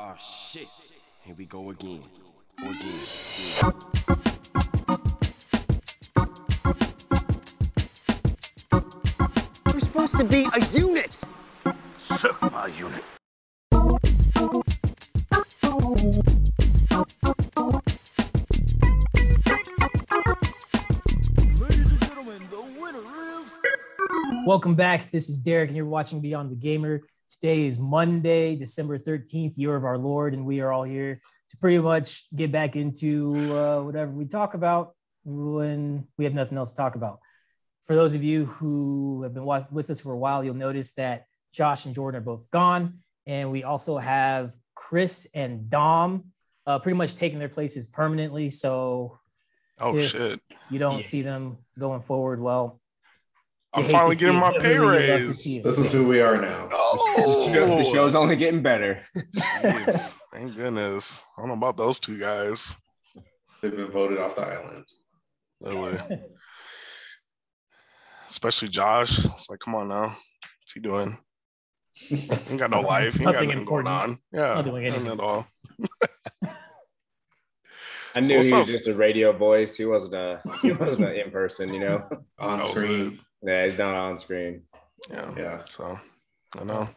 Oh shit. Here we go again. We're supposed to be a unit. Sigma unit. Ladies and gentlemen, the winner is... Welcome back. This is Derek, and you're watching Beyond the Gamer. Today is Monday, December 13th, year of our Lord, and we are all here to pretty much get back into whatever we talk about when we have nothing else to talk about. For those of you who have been with us for a while, you'll notice that Josh and Jordan are both gone, and we also have Chris and Dom pretty much taking their places permanently. So if shit. you don't see them going forward, well, I'm finally getting my pay raise. This is who we are now. Oh, The show's only getting better. Jeez, thank goodness. I don't know about those two guys. They've been voted off the island. Literally. Especially Josh. It's like, come on now. What's he doing? He ain't got no life. He ain't got Nothing nothing going important. on. Yeah. Not doing Nothing anything. at all. I knew what's he was up? just a radio voice. He wasn't an in person, you know. On That was screen. Yeah, he's not on screen. Yeah. Yeah. So I know.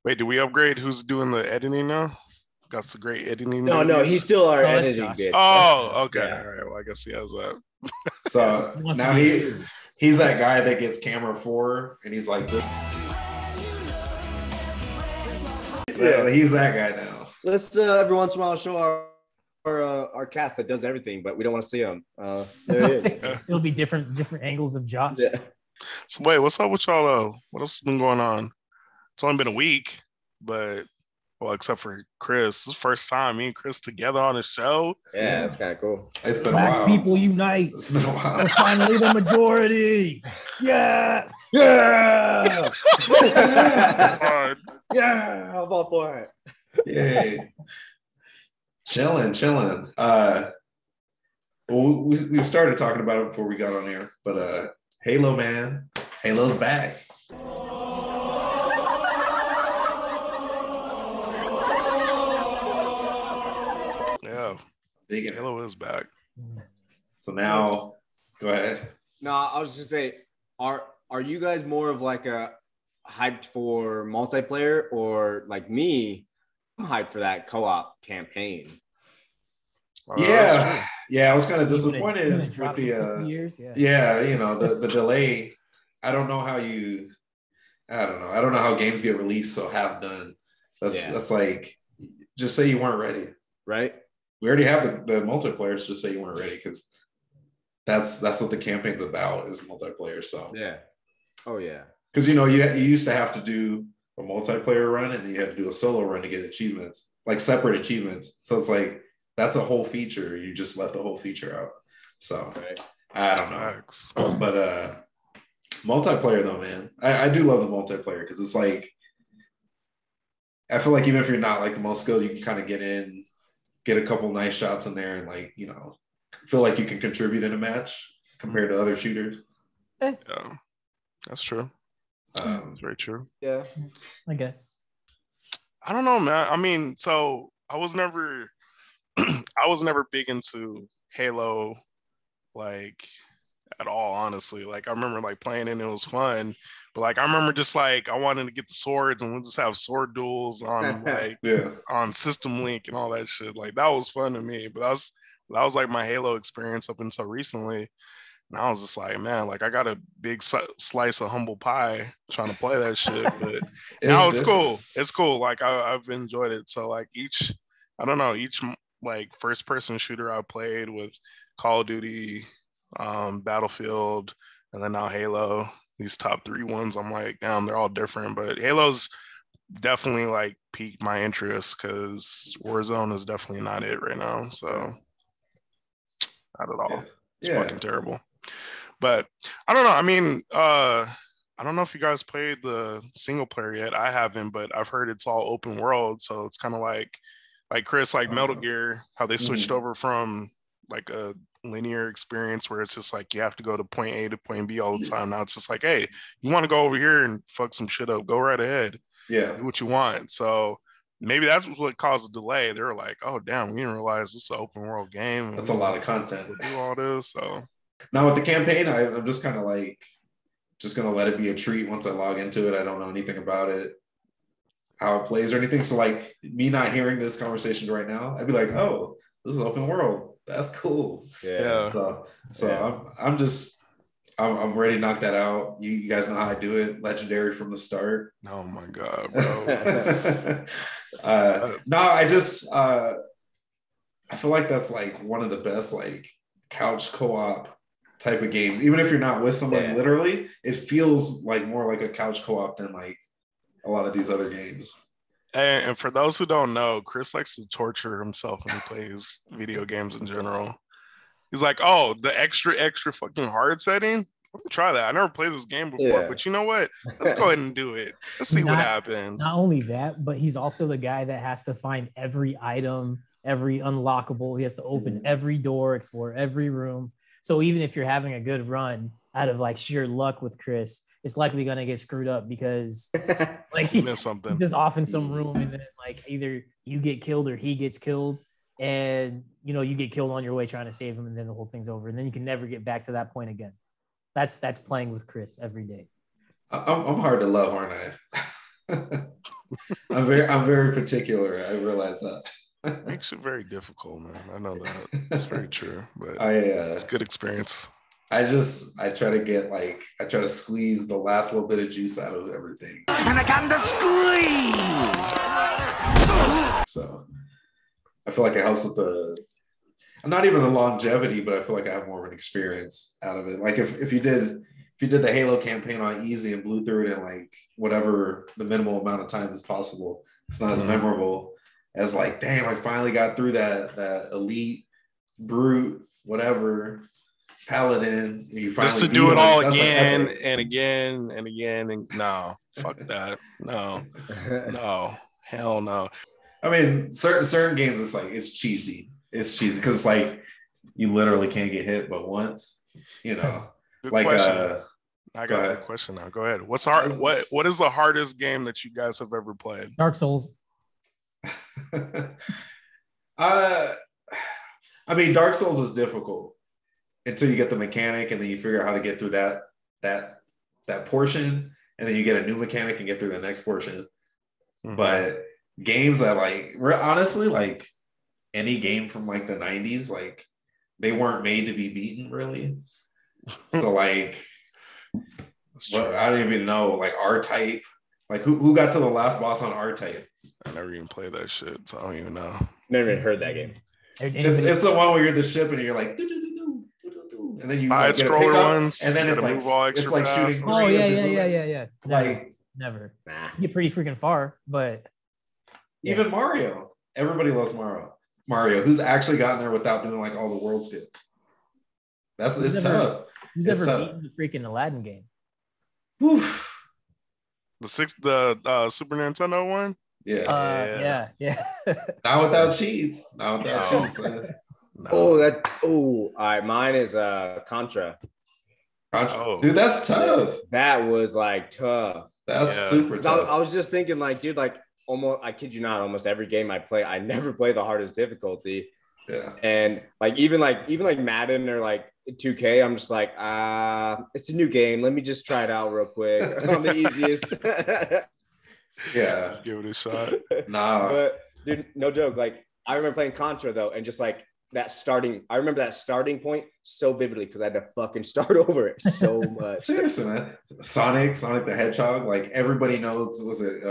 Wait, do we upgrade who's doing the editing now? Got some great editing. No, duties? he's still our Oh, that's editing Josh. bitch. Oh, okay. Yeah. All right. Well, I guess he has that. So He wants to now be- he's that guy that gets camera 4 and he's like this. Yeah, he's that guy now. Let's every once in a while show our cast that does everything, but we don't want to see him. That's not saying it'll be different angles of Josh. Yeah. So wait, what's up with y'all though? What else has been going on? It's only been a week, but well, except for Chris. This is the first time me and Chris together on the show. Yeah, that's kind of cool. It's been a Black while. people unite. It's been a while. We're finally the majority. Yes. Yeah, God. yeah, I'm all for it. Yay. Chilling. Well, we started talking about it before we got on air, but Halo, man. Halo's back. Yeah, Digging it. Halo is back. So now, go ahead. No, I was just say, are you guys more of like a hyped for multiplayer, or like me? I'm hyped for that co-op campaign. Yeah, I was kind of When it disappointed with drops in 50 the years. Yeah. yeah, you know, the delay. I don't know how games get released so half done. That's like, just say you weren't ready. Right? We already have the multiplayers. Just say you weren't ready, because that's what the campaign's about, is multiplayer. So Yeah. Oh yeah. because you used to have to do a multiplayer run and then you had to do a solo run to get achievements, like separate achievements. So it's like that's a whole feature. You just left the whole feature out. So Right. I don't know. Facts. But multiplayer though, man, I do love the multiplayer, because it's like, I feel like even if you're not like the most skilled, you can kind of get a couple nice shots in there, and like, feel like you can contribute in a match compared to other shooters. Yeah, that's true. That's very true. Yeah. I guess. I don't know, man. I mean, so I was never big into Halo, like, at all, honestly. Like, I remember like playing it and it was fun, but like I remember just like I wanted to get the swords and we'll just have sword duels on like Yeah. on System Link and all that shit. Like, that was fun to me. But that was like my Halo experience up until recently. And I was just like, man, like I got a big slice of humble pie trying to play that shit. But now it's cool. It's cool. Like I've enjoyed it. So like each like first person shooter I played with Call of Duty, Battlefield, and then now Halo, these top 3 ones, I'm like, damn, they're all different. But Halo's definitely like piqued my interest, because Warzone is definitely not it right now. So not at all. It's fucking terrible. But I don't know. I mean, I don't know if you guys played the single player yet. I haven't, but I've heard it's all open world. So it's kind of like Chris, like Metal Gear, how they switched over from like a linear experience where it's just like you have to go to point A to point B all the time. Now it's just like, hey, you want to go over here and fuck some shit up, go right ahead. Yeah. Do what you want. So maybe that's what caused the delay. They were like, "Oh damn, we didn't realize this is an open world game. That's a lot of content. Do all this." So now with the campaign, I'm just kind of like just gonna let it be a treat once I log into it. I don't know anything about it, how it plays or anything. So like me not hearing this conversation right now, I'd be like, "Oh, this is open world. That's cool." Yeah. So I'm ready to knock that out. You guys know how I do it. Legendary from the start. Oh my god, bro. No, I feel like that's like one of the best like couch co-op type of games. Even if you're not with somebody literally, it feels like more like a couch co-op than like a lot of these other games. And for those who don't know, Chris likes to torture himself when he plays video games in general. He's like, "Oh, the extra fucking hard setting? Let me try that. I never played this game before, but you know what? Let's go ahead and do it. Let's see what happens." Not only that, but he's also the guy that has to find every item, every unlockable. He has to open every door, explore every room. So even if you're having a good run, out of like sheer luck with Chris, it's likely gonna get screwed up because like he's just off in some room, and then like either you get killed or he gets killed. And you get killed on your way trying to save him, and then the whole thing's over, and then you can never get back to that point again. That's playing with Chris every day. I'm hard to love, aren't I? I'm very particular. I realize that. Makes it very difficult, man. I know that. It's very true, but it's good experience. I try to squeeze the last little bit of juice out of everything. And I got the squeeze. So I feel like it helps with not even the longevity, but I feel like I have more of an experience out of it. Like if you did the Halo campaign on easy and blew through it in like whatever the minimal amount of time is possible, it's not as memorable as like, damn, I finally got through that elite brute, whatever, paladin. You finally just to do it all again and again and again. And no, fuck that. No, hell no. I mean, certain games, it's cheesy. It's cheesy because like you literally can't get hit but once. Good like question. I got a question now. Go ahead. What's hard? What is the hardest game that you guys have ever played? Dark Souls. I mean, Dark Souls is difficult until you get the mechanic, and then you figure out how to get through that portion, and then you get a new mechanic and get through the next portion. But games that like honestly, like any game from like the 90s, like they weren't made to be beaten really. So like I don't even know, like R-Type, like who got to the last boss on R-Type? I never even played that shit, so I don't even know. Never even heard that game. It's the one where you're the ship and you're like do, and then you side scroller ones, and then it's like shooting. Oh yeah. Nah. Never. You get pretty freaking far, but even Mario. Everybody loves Mario, who's actually gotten there without doing like all the world skips. It's tough. Who's ever beaten the freaking Aladdin game? Oof. The Super Nintendo one? Yeah. Not without cheats. Not without cheats. No. All right. Mine is Contra. Dude, that's tough. That was like tough. That's super tough. I was just thinking, like, dude, like almost, I kid you not, almost every game I play, I never play the hardest difficulty. Yeah. And like even Madden or like 2K, I'm just like, it's a new game. Let me just try it out real quick on the easiest. Yeah. Just give it a shot. Nah. But dude, no joke. Like I remember playing Contra though, and just like I remember that starting point so vividly because I had to fucking start over it so much. Seriously, man. Sonic the Hedgehog, like everybody knows, was it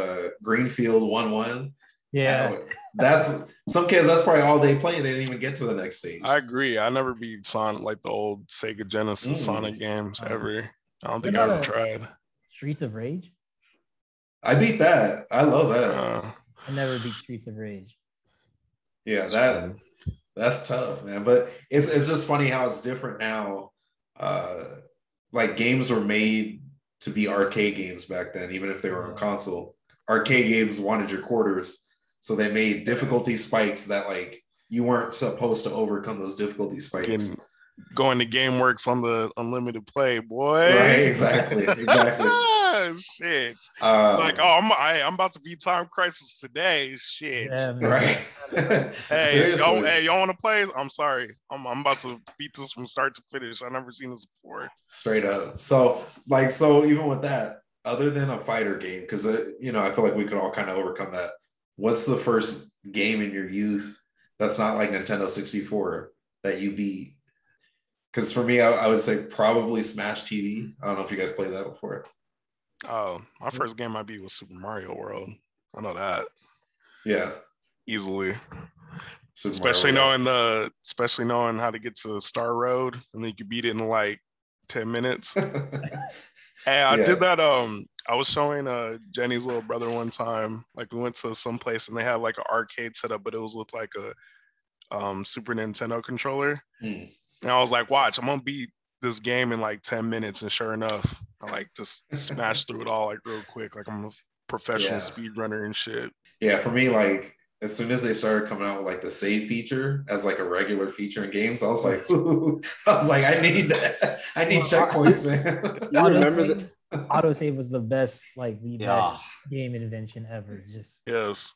Greenfield 1-1? Yeah. That's some kids, that's probably all they play. They didn't even get to the next stage. I agree. I never beat Sonic, like the old Sega Genesis Sonic games ever. I don't think I ever tried. Streets of Rage? I beat that. I love that. I never beat Streets of Rage. Yeah, that's tough, man. But it's just funny how it's different now. Like games were made to be arcade games back then, even if they were on console. Arcade games wanted your quarters, so they made difficulty spikes that like you weren't supposed to overcome those difficulty spikes. Going to GameWorks on the unlimited play, boy. Right, exactly. Shit. Like, oh, I'm about to beat Time Crisis today. Shit. Yeah, man. right. Hey, Seriously. y'all want to play? I'm sorry. I'm about to beat this from start to finish. I've never seen this before. Straight up. So even with that, other than a fighter game, because I feel like we could all kind of overcome that. What's the first game in your youth that's not like Nintendo 64 that you beat? Because for me, I would say probably Smash TV. I don't know if you guys played that before. Oh, my first game I beat was Super Mario World. I know that Yeah. easily. Super Especially Mario, knowing how to get to Star Road, and then you could beat it in like 10 minutes. Hey, I did that. I was showing Jenny's little brother one time. Like we went to some place and they had like an arcade setup, but it was with like a Super Nintendo controller. Mm. And I was like, watch, I'm gonna beat this game in like 10 minutes. And sure enough, I like just smashed through it all like real quick. Like I'm a professional speedrunner and shit. Yeah, for me, like as soon as they started coming out with like the save feature as like a regular feature in games, I was like, ooh. I was like, I need that. I need checkpoints, man. You remember the Autosave was the best, like the best game invention ever. Just Yes.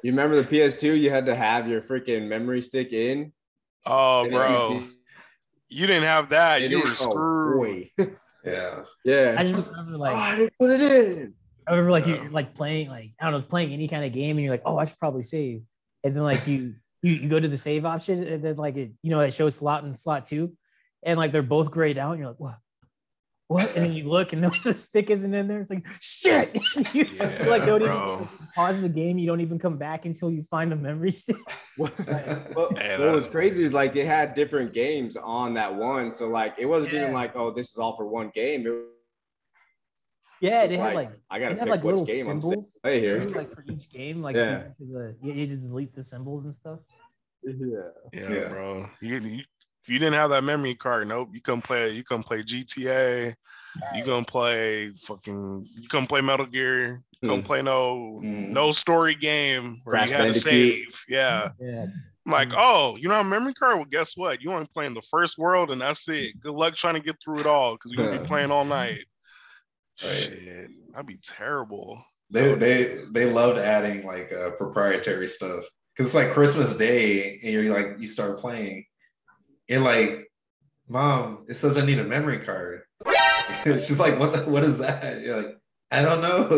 You remember the PS2? You had to have your freaking memory stick in. Oh, And bro. You didn't have that. You were screwed. Yeah. Yeah. I just remember like I didn't put it in. I remember like you're like playing like I don't know playing any kind of game and you're like, oh, I should probably save, and then like you go to the save option and then like it shows slot and slot 2, and like they're both grayed out and you're like, what, and then you look and the stick isn't in there. It's like shit. You like don't even pause the game. You don't even come back until you find the memory stick. What was crazy is like they had different games on that one, so like it wasn't even like, oh, this is all for one game. They had like I gotta pick like which little game I'm symbols play here. like for each game, like you had to delete the symbols and stuff. Yeah, bro. If you didn't have that memory card, nope, you couldn't play GTA. You couldn't play Metal Gear. You couldn't play no story game where Crash you had to Bandicoot. save. Yeah. I'm like, Mm. oh, you know, a memory card? Well, guess what? You only playing the first world and that's it. Good luck trying to get through it all because you're gonna be playing all night. Right. Shit, that'd be terrible. They loved adding like proprietary stuff because it's like Christmas Day and you start playing. You're like, Mom, it says I need a memory card. She's like, what is that? You're like, I don't know.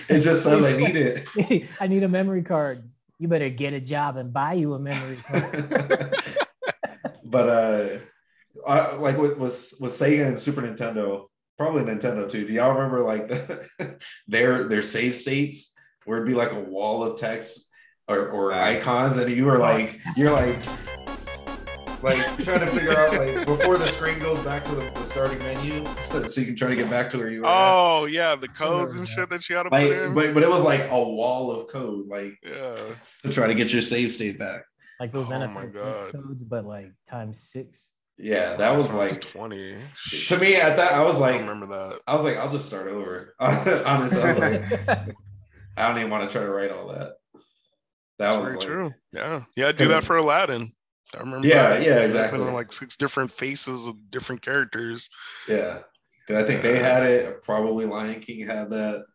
It just says I need it. I need a memory card. You better get a job and buy you a memory card. But like with Sega and Super Nintendo, probably Nintendo too. Do y'all remember like their save states where it'd be like a wall of text or icons, and you're like trying to figure out like before the screen goes back to the starting menu, so you can try to get back to where you were. Oh yeah, the codes and shit that you had to like, put in. but it was like a wall of code, like to try to get your save state back. Like those Oh NFL my points God. codes, but like times 6. Yeah, that was like 20. to me. At that, I was I like, remember that. I was like, I'll just start over. Honestly, I was like, I don't even want to try to write all that. That was Very like, true. Yeah, I do that for Aladdin. I remember. Yeah, that. yeah, They exactly. put on like 6 different faces of different characters. yeah. 'Cause I think they had it. Probably Lion King had that.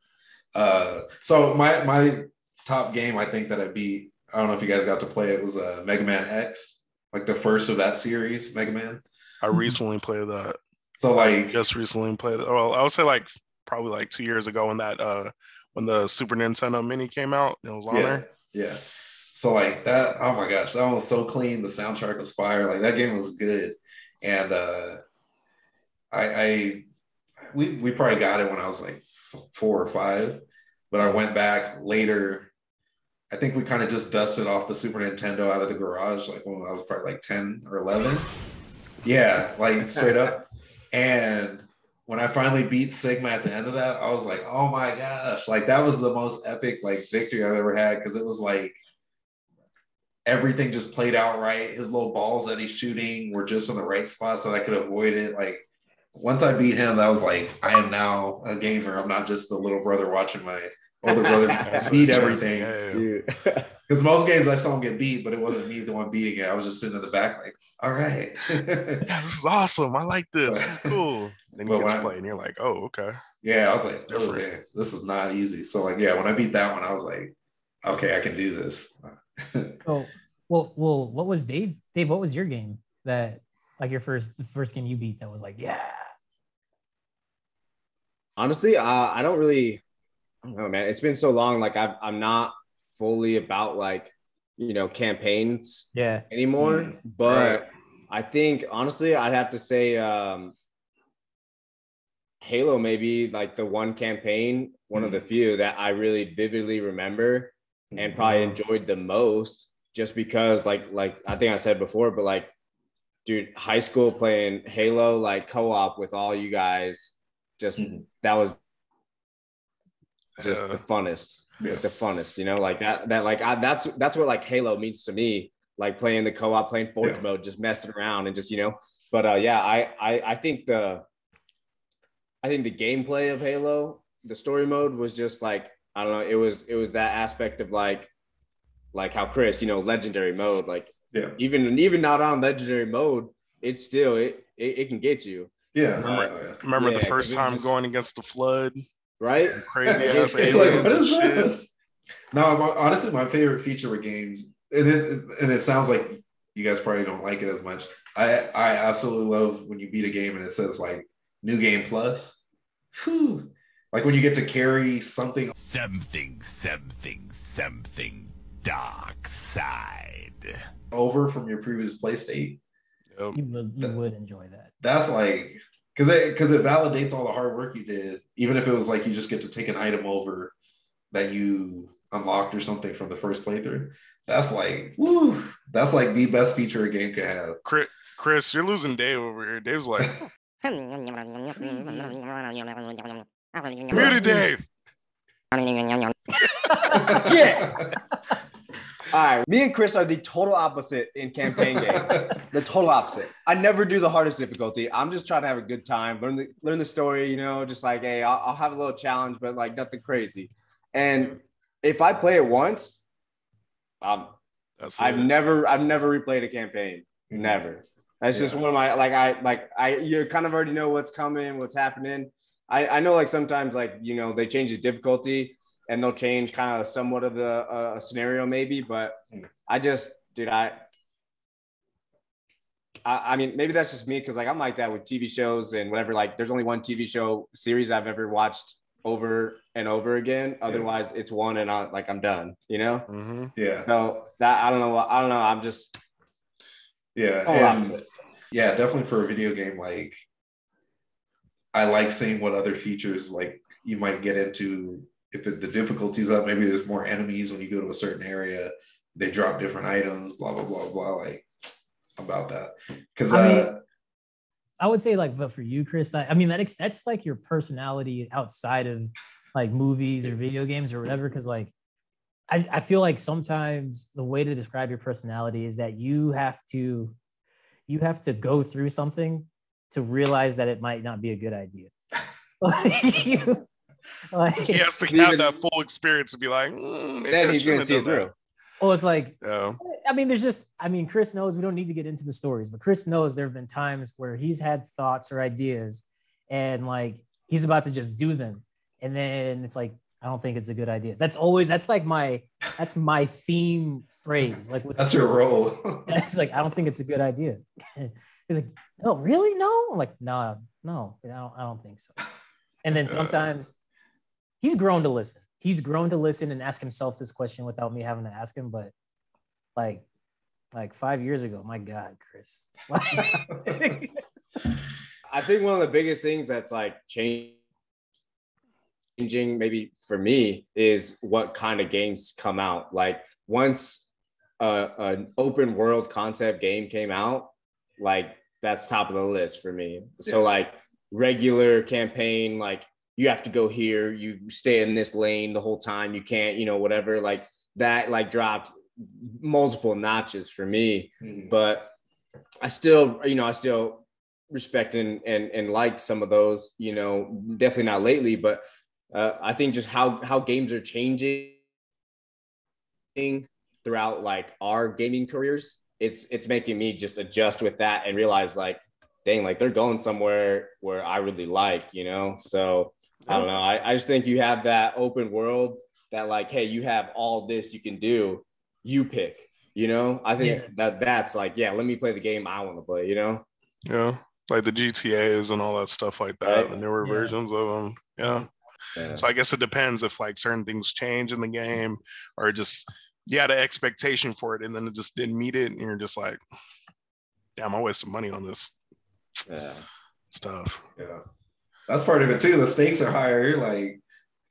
So my top game, I think that I beat. I don't know if you guys got to play it. Was Mega Man X, like the first of that series, Mega Man. I recently played that. So like, Just recently played it. Well, I would say like probably like 2 years ago when when the Super Nintendo Mini came out, it was on there. Yeah. So like that, oh my gosh, that one was so clean. The soundtrack was fire. Like that game was good. And we probably got it when I was like 4 or 5, but I went back later. I think we kind of just dusted off the Super Nintendo out of the garage, like when I was probably like 10 or 11. Yeah, like straight up. And when I finally beat Sigma at the end of that, I was like, oh my gosh, like that was the most epic like victory I've ever had, because it was like everything just played out right. His little balls that he's shooting were just in the right spots that I could avoid it. Like once I beat him, that was like, I am now a gamer. I'm not just the little brother watching my older brother beat everything. Yeah. Because most games I saw him get beat, but it wasn't me the one beating it. I was just sitting in the back like, all right. Yeah, this is awesome. I like this. It's cool. Then you Well, get to when I- play and you're like, oh, okay. Yeah, I was like, oh different. man, this is not easy. So like, yeah, when I beat that one, I was like, okay, I can do this. Oh, well, what was Dave? Dave, what was your game that like the first game you beat that was like, yeah. Honestly, I don't really, I don't know, man. It's been so long. Like I'm not fully about like, campaigns Yeah. anymore. But I think honestly, I'd have to say Halo maybe like the one campaign, one of the few that I really vividly remember and probably enjoyed the most, just because like I think I said before, but like, dude, high school playing Halo like co-op with all you guys, just that was just the funnest. The funnest, like that's what like Halo means to me, like playing the co-op, playing Forge mode, just messing around and just but I think the gameplay of Halo, the story mode was just like, I don't know, it was that aspect of like how Chris, legendary mode, like even not on legendary mode, it's still it can get you. Remember the first time going against the Flood, right? Crazy ass like, what is this? No, honestly, my favorite feature with games, and it sounds like you guys probably don't like it as much. I absolutely love when you beat a game and it says like New Game Plus. Whew. Like when you get to carry something dark side over from your previous play state. You would enjoy that. That's like, because it validates all the hard work you did, even if it was like you just get to take an item over that you unlocked or something from the first playthrough. That's like, woo, that's like the best feature a game can have. Chris, you're losing Dave over here. Dave's like, muted Dave. Yeah. All right, me and Chris are the total opposite in campaign game. The total opposite. I never do the hardest difficulty. I'm just trying to have a good time, learn the story. Just like, hey, I'll have a little challenge, but like nothing crazy. And if I play it once, I've never replayed a campaign. Never. That's just one of my you kind of already know what's coming, what's happening. I know like sometimes like they change the difficulty and they'll change kind of somewhat of the scenario maybe, but I just, dude, I mean, maybe that's just me because like I'm like that with TV shows and whatever. Like, there's only one TV show series I've ever watched over and over again. Otherwise, it's one and I'm done. Yeah. So that I don't know. I'm just definitely for a video game. Like, I like seeing what other features like you might get into. If the difficulty's up, maybe there's more enemies when you go to a certain area. They drop different items. Blah blah blah blah. Like, about that, because I would say like, but for you, Chris, that's like your personality outside of like movies or video games or whatever. Because like, I feel like sometimes the way to describe your personality is that you have to go through something to realize that it might not be a good idea. He has to have that full experience to be like, then he's going to see it through. Well, it's like, Chris knows we don't need to get into the stories, but Chris knows there have been times where he's had thoughts or ideas and like he's about to just do them. And then it's like, I don't think it's a good idea. That's my theme phrase. Like, that's your role. It's like, I don't think it's a good idea. He's like, no, really? No? I'm like, no, I don't think so. And then sometimes he's grown to listen. He's grown to listen and ask himself this question without me having to ask him. But like 5 years ago, my God, Chris. I think one of the biggest things that's like changing maybe for me is what kind of games come out. Like once an open world concept game came out, like that's top of the list for me. So like regular campaign, like you have to go here, you stay in this lane the whole time, you can't, whatever, like that, like dropped multiple notches for me. But I still respect and like some of those, definitely not lately, but I think just how games are changing throughout like our gaming careers, it's making me just adjust with that and realize like, dang, like they're going somewhere where I really like, so I don't know. I just think you have that open world that like, hey, you have all this you can do. You pick. I think that's like, yeah, let me play the game I want to play. Yeah, like the GTAs and all that stuff like that. Right. The newer versions of them. Yeah. So I guess it depends if like certain things change in the game or just you had an expectation for it and then it just didn't meet it and you're just like, damn, I wasted money on this stuff. Yeah, that's part of it too. The stakes are higher. You're like,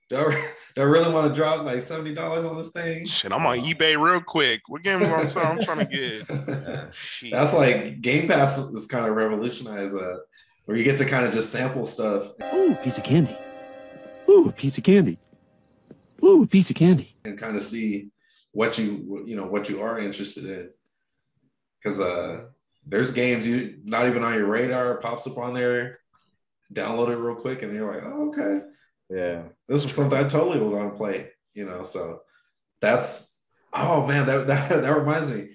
do I really want to drop like $70 on this thing? Shit, I'm on eBay real quick. What game is on sale? I'm trying to get. That's like Game Pass is kind of revolutionized where you get to kind of just sample stuff. Ooh, piece of candy. Ooh, piece of candy. Ooh, piece of candy. And kind of see what you are interested in. Because there's games you not even on your radar, pops up on there, download it real quick, and you're like, oh, okay. Yeah. This is something I totally would want to play, so that's, oh man, that reminds me.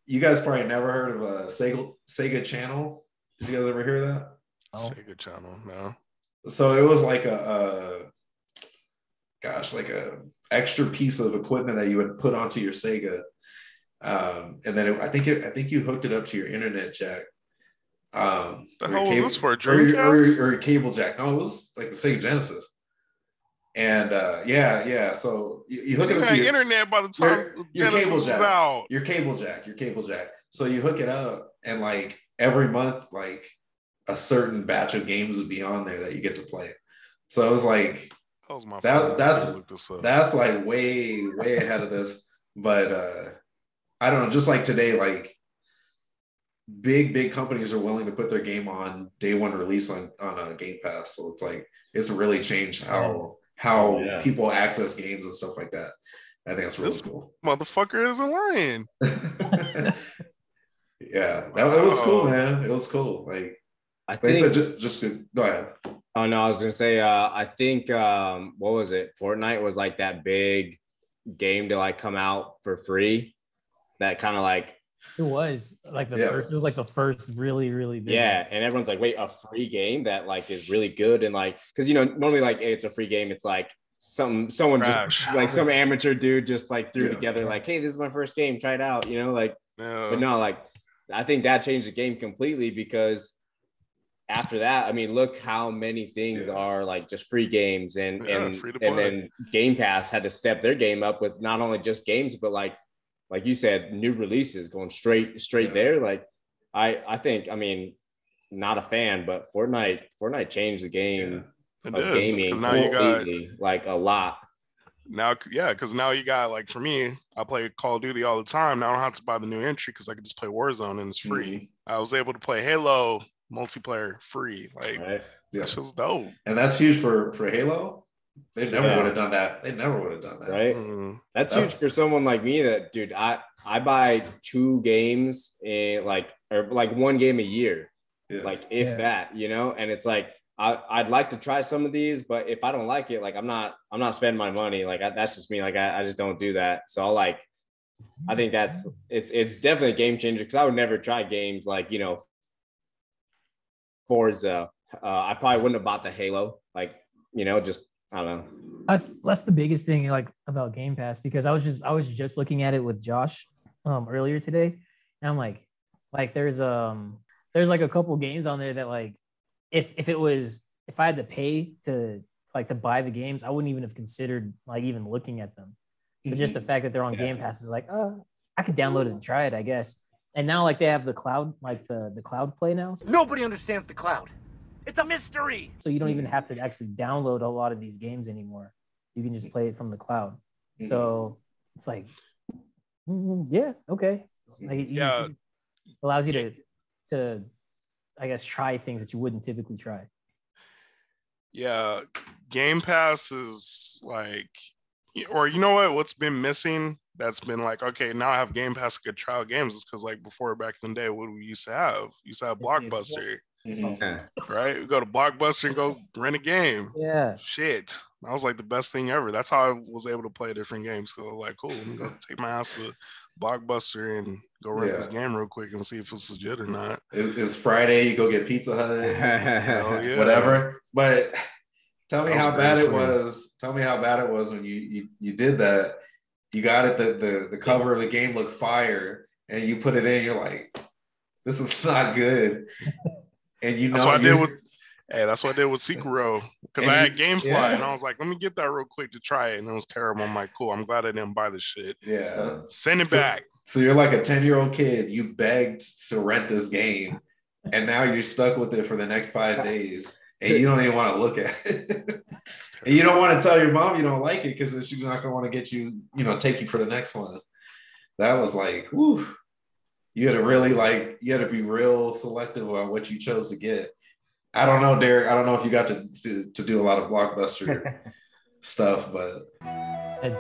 You guys probably never heard of a Sega Channel. Did you guys ever hear that? Oh. Sega Channel, no. So it was like like a extra piece of equipment that you would put onto your Sega. And then I think you hooked it up to your internet jack. The hell was this for? A Dreamcast? Or a cable jack. No, it was like the Sega Genesis. And so you hook it up to your internet by the time your cable jack. Out. Your cable jack. So you hook it up, and like every month, like a certain batch of games would be on there that you get to play. So it was like that's like way ahead of this. But I don't know, just like today, like big companies are willing to put their game on day one release on a Game Pass. So it's like it's really changed how people access games and stuff like that. I think that's really cool. Motherfucker isn't lying. Yeah, it was cool, man. It was cool. Like I think just go ahead. Oh no, I was gonna say I think what was it? Fortnite was like that big game to like come out for free. That kind of like it was like first, it was like the first really big and everyone's like, wait, a free game that like is really good, and like because normally like hey, it's a free game, it's like someone just like some amateur dude just like threw together like, hey, this is my first game, try it out, but no, like I think that changed the game completely because after that, I mean, look how many things are like just free games and then Game Pass had to step their game up with not only just games, but like you said, new releases going straight there. Like I think, I mean, not a fan, but Fortnite changed the game of gaming now completely, you got, like a lot. Now, because now you got like for me, I play Call of Duty all the time. Now I don't have to buy the new entry because I can just play Warzone and it's free. Mm-hmm. I was able to play Halo multiplayer free. Like that's just dope. And that's huge for Halo. They never would have done that. Right? Mm-hmm. That's huge for someone like me. That dude, I buy 2 games in like one game a year, like if that, and it's like I'd like to try some of these, but if I don't like it, like I'm not spending my money. Like that's just me. Like I just don't do that. So I think it's definitely a game changer because I would never try games like Forza. I probably wouldn't have bought the Halo. Like just. I don't know. That's the biggest thing like about Game Pass because I was just looking at it with Josh earlier today, and I'm like there's like a couple games on there that like if I had to pay to buy the games, I wouldn't even have considered like even looking at them. But just the fact that they're on Game Pass is like, I could download it and try it, I guess. And now like they have the cloud, like the cloud play now. Nobody understands the cloud. It's a mystery. So you don't even have to actually download a lot of these games anymore. You can just play it from the cloud. So it's like, okay. Like it allows you to, I guess, try things that you wouldn't typically try. Yeah, Game Pass is like, or you know what's been missing? That's been like, okay, now I have Game Pass to get trial games. It's because like before back in the day, what we used to have? We used to have Blockbuster. Right, we go to Blockbuster and go rent a game. Shit, that was like the best thing ever. That's how I was able to play different games. So like, cool, I'm gonna take my ass to Blockbuster and go rent this game real quick and see if it's legit or not. It's Friday, you go get Pizza Hut, whatever. But Tell me That was how a bad great it scene. was. Tell me how bad it was when you did that. You got it. The cover of the game looked fire, and you put it in. You're like, this is not good. And you That's know what I did you. with. Hey, that's what I did with Sekiro because And I you- had GameFly yeah. and I was like, let me get that real quick to try it, and it was terrible. I'm like, cool. I'm glad I didn't buy the shit. Yeah. Send it So- back. So you're like a 10-year-old kid. You begged to rent this game, and now you're stuck with it for the next 5 days, and you don't even want to look at it. And you don't want to tell your mom you don't like it because she's not going to want to get you, take you for the next one. That was like, whew. You had to really you had to be real selective about what you chose to get. I don't know, Derek. I don't know if you got to do a lot of Blockbuster stuff, but I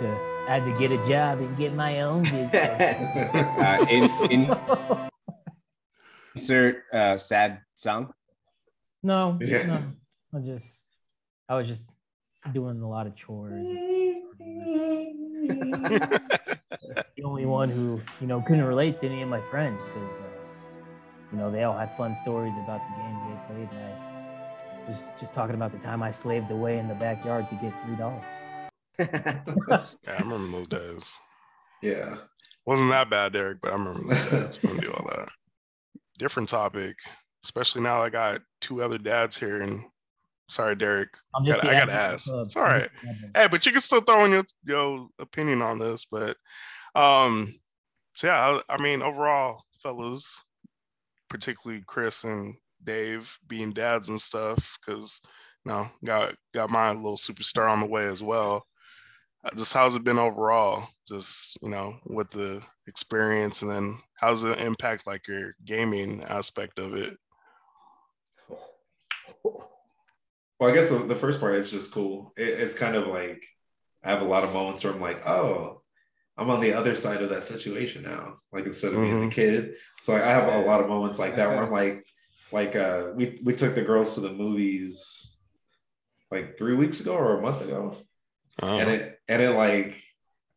had to get a job and get my own Insert sad song. No, Yeah. no. I was just doing a lot of chores. The only one who, couldn't relate to any of my friends because, they all had fun stories about the games they played. And I was just talking about the time I slaved away in the backyard to get $3. Yeah, I remember those days. yeah. Wasn't that bad, Derek, but I remember those days. Gonna do all that. Different topic, especially now I got two other dads here. And sorry, Derek, I'm just I gotta ask. It's all right. Hey, but you can still throw in your opinion on this. But so yeah, I mean, overall, fellas, particularly Chris and Dave being dads and stuff, because got my little superstar on the way as well. Just how's it been overall? Just with the experience, and then how's it impact like your gaming aspect of it? Well, I guess the first part is just cool. It's kind of like I have a lot of moments where I'm like, oh, I'm on the other side of that situation now. Like instead of being the kid. So I have a lot of moments like that where I'm like we took the girls to the movies like 3 weeks ago or a month ago. And it like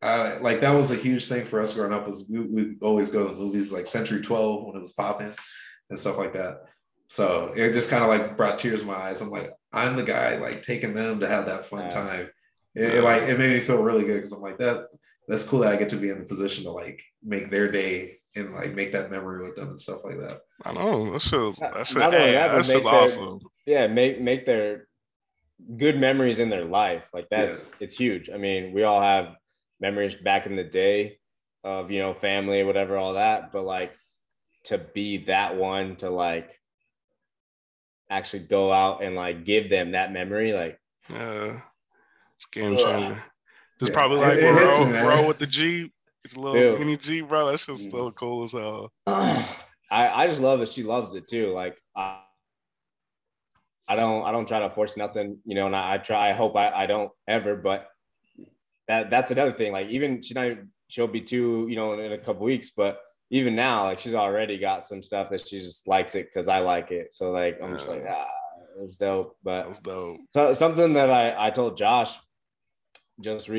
that was a huge thing for us growing up was we always go to the movies like Century 12 when it was popping and stuff like that. So it just kind of like brought tears in my eyes. I'm like, I'm the guy like taking them to have that fun time. It made me feel really good because I'm like that's cool that I get to be in the position to like make their day and like make that memory with them and stuff like that. I know that's just Make awesome. Make their good memories in their life. Like it's huge. I mean, we all have memories back in the day of family, whatever, all that. But like to be that one to like actually go out and like give them that memory, like it's game changer. There's probably like row with the Jeep. It's a little mini Jeep, bro. That's just so cool as hell. I just love that she loves it too. Like I don't try to force nothing, and I hope I don't ever, but that's another thing. Like even she'll be 2, in a couple weeks, but even now, like she's already got some stuff that she just likes it because I like it. So like I'm just like, it was dope. But that's dope. So something that I told Josh just a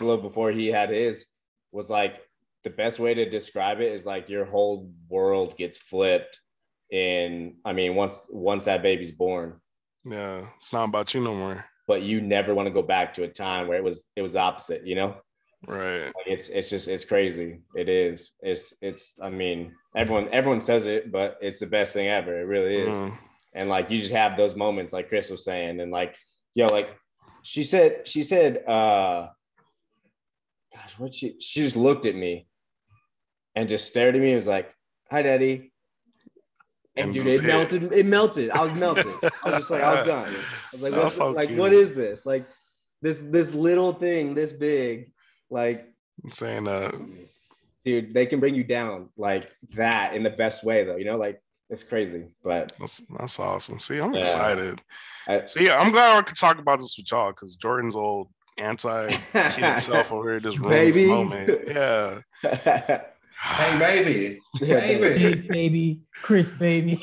little before he had his was like the best way to describe it is like your whole world gets flipped once that baby's born. Yeah, it's not about you no more. But you never want to go back to a time where it was opposite, Right. Like it's crazy. It is. It's I mean, everyone says it, but it's the best thing ever. It really is. And like you just have those moments like Chris was saying, and like like she said gosh, she just looked at me and just stared at me and was like, "Hi, Daddy." And dude, it melted. I was melted. I was just like, I was done. I was like, what is this? Like this little thing this big, like I'm saying dude, they can bring you down like that in the best way though, like it's crazy. But that's awesome. See, I'm excited. I'm glad I could talk about this with y'all because Jordan's old anti-kid self over here just ruins the moment. Yeah. Hey, baby. Dave, baby. Chris, baby.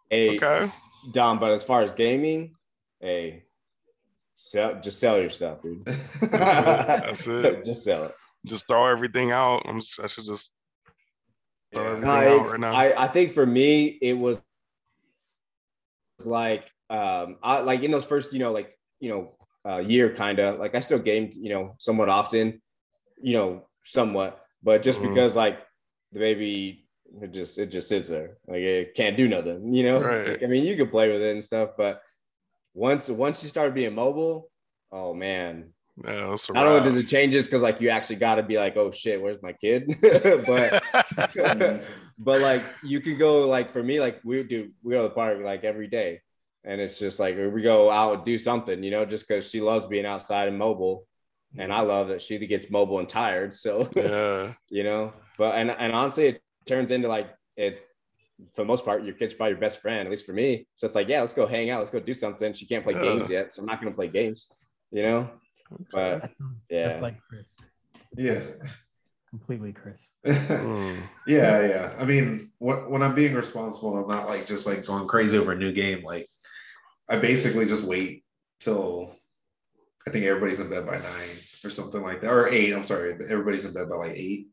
Hey, okay. Dom, but as far as gaming, just sell your stuff, dude. That's it. Just sell it. Just throw everything out. I should just throw everything out right now. I think for me, it was like, I like in those first, year, kind of like I still gamed, somewhat often, somewhat, but just because like the baby, it just sits there, like it can't do nothing, Right. Like, I mean, you can play with it and stuff, but once you start being mobile, oh man, Yeah, that's a not only wrap. does it changes because like you actually got to be like, oh shit, where's my kid? but but like you could go, like for me, like we go to the park like every day, and it's just like we go out and do something, just because she loves being outside and mobile, and I love that she gets mobile and tired. So Yeah. but and honestly, it turns into like it. For the most part, your kid's probably your best friend, at least for me. So it's like, yeah, let's go hang out, let's go do something. She can't play games yet, so I'm not going to play games, But That sounds yeah, just like Chris. Yes. Completely Chris. Yeah. I mean, when I'm being responsible, I'm not like just like going crazy over a new game. Like I basically just wait till I think everybody's in bed by 9 or something like that, or 8. I'm sorry, everybody's in bed by like 8.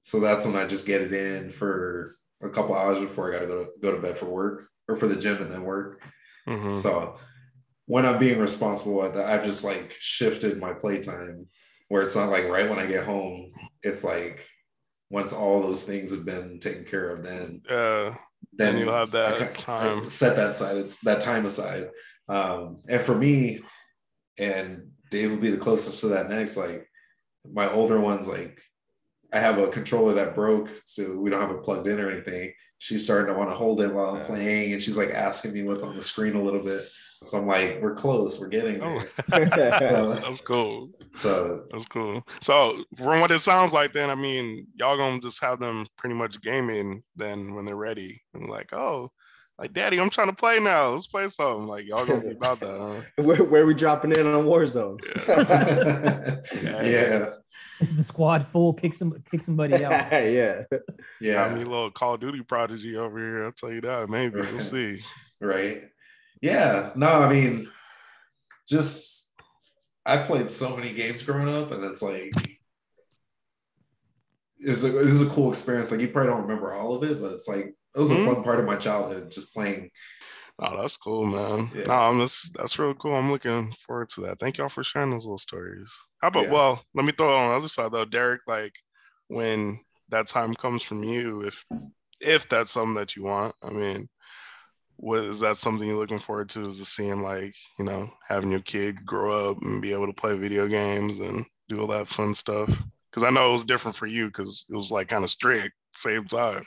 So that's when I just get it in for a couple hours before I got to go to bed for work or for the gym and then work. So when I'm being responsible at that, I've just like shifted my playtime where it's not like right when I get home. It's like once all those things have been taken care of, then you'll have that time. Set that time aside. And for me, and Dave will be the closest to that next. Like my older ones, like I have a controller that broke, so we don't have it plugged in or anything. She's starting to want to hold it while I'm playing, and she's like asking me what's on the screen a little bit. So I'm like, we're close, we're getting there. That's cool. So that's cool. So from what it sounds like, then I mean, y'all gonna just have them pretty much gaming then when they're ready, and like, oh, like Daddy, I'm trying to play now. Let's play something. Like y'all gonna be about that, huh? Where are we dropping in on Warzone? Yeah. This is the squad full. Kick somebody out. Yeah. I mean, a little Call of Duty prodigy over here. I'll tell you that. Maybe we'll see. Right. Yeah. No, I mean, just I played so many games growing up, and it's like it was a cool experience. Like you probably don't remember all of it, but it's like it was a fun part of my childhood, just playing. Oh, that's cool, man. Yeah. No, that's real cool. I'm looking forward to that. Thank y'all for sharing those little stories. How about, well, let me throw it on the other side though, Derek, like when that time comes from you, if that's something that you want, I mean, is that something you're looking forward to, is to seeing like, having your kid grow up and be able to play video games and do all that fun stuff? Because I know it was different for you because it was like kind of strict, same time.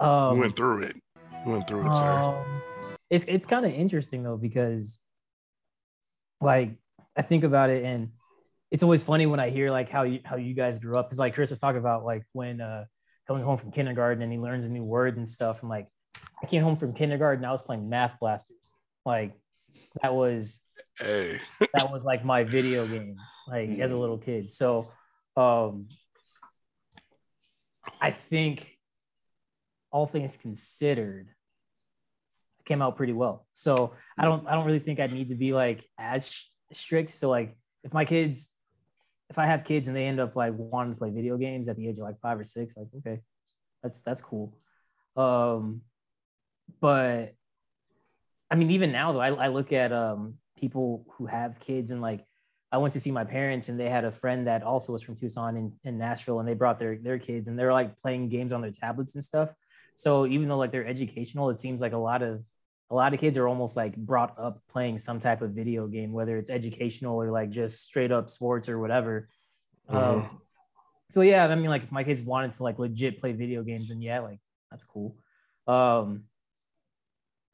We went through it. Sir. It's kind of interesting though, because like I think about it, and it's always funny when I hear like how you guys grew up, because like Chris was talking about like when coming home from kindergarten and he learns a new word and stuff. And like I came home from kindergarten, I was playing Math Blasters. Like that was like my video game, like as a little kid. So I think all things considered, it came out pretty well. So I don't really think I'd need to be like as strict. So like if I have kids and they end up like wanting to play video games at the age of like 5 or 6, like, okay, that's cool. But I mean, even now though, I look at people who have kids, and like I went to see my parents, and they had a friend that also was from Tucson in Nashville, and they brought their kids, and they're like playing games on their tablets and stuff. So even though like they're educational, it seems like a lot of kids are almost like brought up playing some type of video game, whether it's educational or like just straight up sports or whatever. So yeah, I mean, like if my kids wanted to like legit play video games, then yeah, like that's cool. I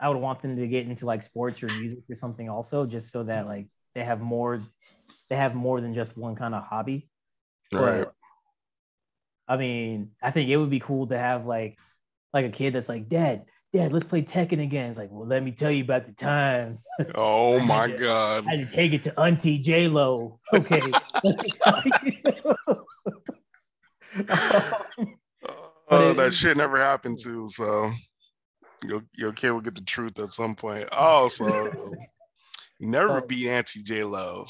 would want them to get into like sports or music or something also, just so that like they have more than just one kind of hobby. Right. But, I mean, I think it would be cool to have like a kid that's like, Dad, let's play Tekken again. It's like, well, let me tell you about the time. Oh my God. I had to take it to Auntie J-Lo. Okay. That shit never happened to, so your kid will get the truth at some point. Oh, so never be Auntie J-Lo.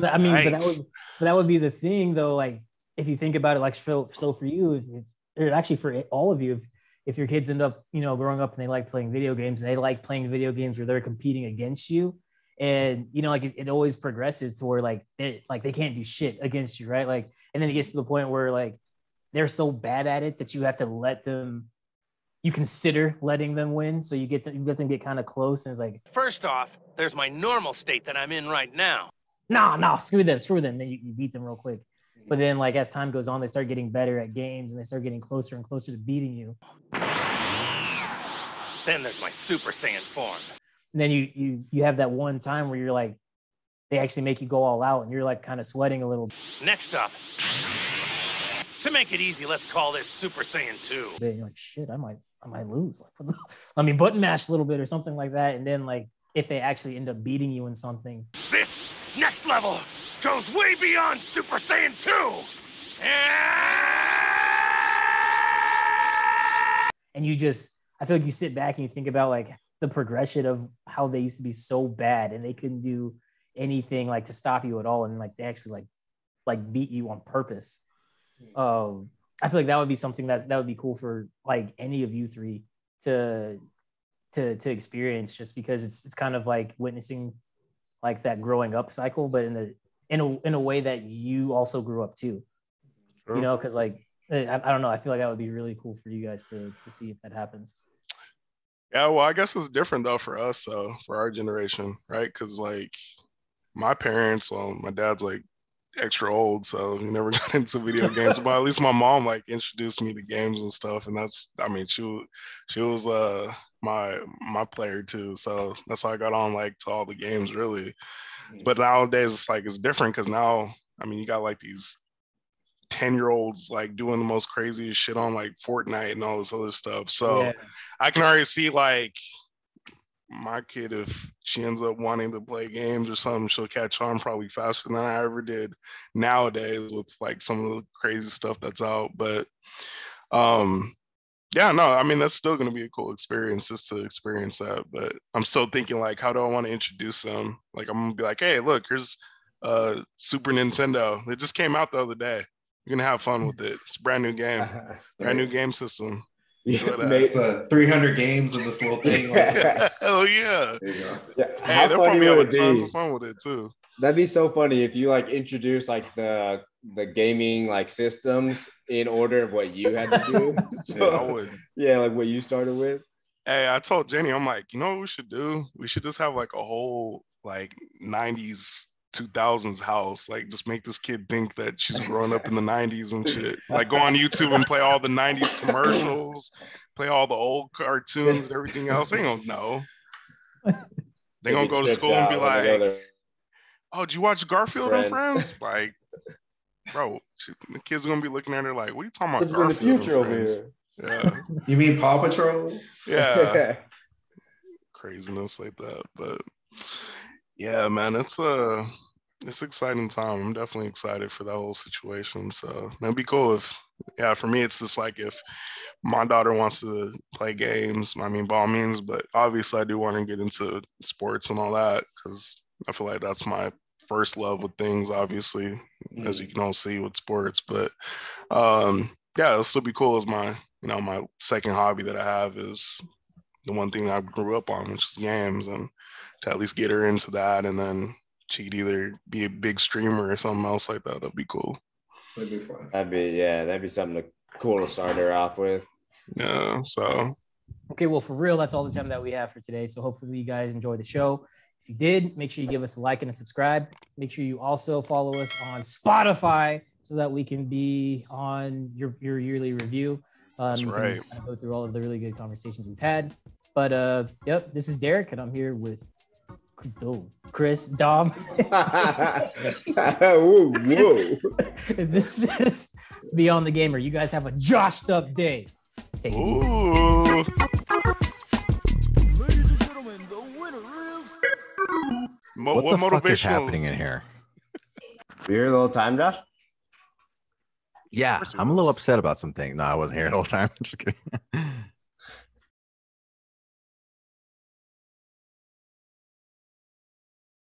I mean, nice. but that would be the thing though. Like if you think about it, like so for you, or actually for all of you, if your kids end up, growing up and they like playing video games, and they like playing video games where they're competing against you. And, like it always progresses to where they can't do shit against you. Right. Like, and then it gets to the point where like, they're so bad at it that you have to you consider letting them win. So you let them get kind of close. And it's like, First off, there's my normal state that I'm in right now. no, screw them. Then you beat them real quick. But then like, as time goes on, they start getting better at games and they start getting closer and closer to beating you. Then there's my Super Saiyan form. And then you have that one time where you're like, they actually make you go all out and you're like kind of sweating a little Next up, to make it easy, let's call this Super Saiyan 2. bit. And you're like, shit, I might lose. Like, let me button mash a little bit or something like that. And then like, if they actually end up beating you in something, This next level goes way beyond Super Saiyan 2. and I feel like you sit back and you think about like the progression of how they used to be so bad and they couldn't do anything like to stop you at all. And like, they actually like beat you on purpose. I feel like that would be something that would be cool for like any of you three to experience, just because it's kind of like witnessing like that growing up cycle, but in a way that you also grew up too, because like, I don't know. I feel like that would be really cool for you guys to see if that happens. Yeah, well, I guess it's different though for us, so for our generation, right? Because like my parents, my dad's like extra old, so he never got into video games. But at least my mom like introduced me to games and stuff, and she was my player too, so that's how I got on like to all the games really. But nowadays it's different because now you got like these 10-year-olds like doing the most craziest shit on like Fortnite and all this other stuff. So yeah. I can already see like my kid, if she ends up wanting to play games or something, she'll catch on probably faster than I ever did nowadays with like some of the crazy stuff that's out. But yeah, no, that's still going to be a cool experience just to experience that. But I'm still thinking like, how do I want to introduce them? Like, I'm going to be like, hey, look, here's Super Nintendo. It just came out the other day. You're going to have fun with it. It's a brand new game, brand new game system. Yeah, it's 300 games in this little thing. Hell yeah. There you go. Yeah, hey, they'll probably have tons of fun with it too. That'd be so funny if you like introduce like the gaming like systems in order of what you had to do. So, yeah, I would. Yeah, like what you started with. Hey, I told Jenny, I'm like, you know what we should do? We should just have like a whole like 90s 2000s house, like just make this kid think that she's growing up in the 90s and shit, like go on YouTube and play all the 90s commercials, play all the old cartoons and everything else. They don't know. They gonna go to school and be like, oh, did you watch Garfield and Friends? Like, bro, the kids gonna be looking at her like, what are you talking about? It's in the future over here. Yeah. You mean Paw Patrol? Yeah. Craziness like that. But yeah, man, it's exciting time. I'm definitely excited for that whole situation. So it'd be cool if, yeah, for me, it's just like if my daughter wants to play games, by all means, but obviously I do want to get into sports and all that because I feel like that's my first love with things, obviously, as you can all see with sports. But yeah, it'll still be cool as my second hobby that I have is the one thing that I grew up on, which is games, and to at least get her into that, and then she could either be a big streamer or something else like that. That'd be cool. That'd be fun. That'd be something cool to start her off with. Yeah. So. Okay, well, for real, that's all the time that we have for today. So hopefully you guys enjoyed the show. If you did, make sure you give us a like and a subscribe. Make sure you also follow us on Spotify so that we can be on your yearly review. That's right. Kind of go through all of the really good conversations we've had. But yep, this is Derek, and I'm here with Chris, Dom. Whoa. This is Beyond the Gamer. You guys have a joshed up day. Take it easy. Ladies and gentlemen, the winner is... What the fuck is happening in here? You hear the whole time, Josh? Yeah, I'm a little upset about something. No, I wasn't here the whole time. Just kidding.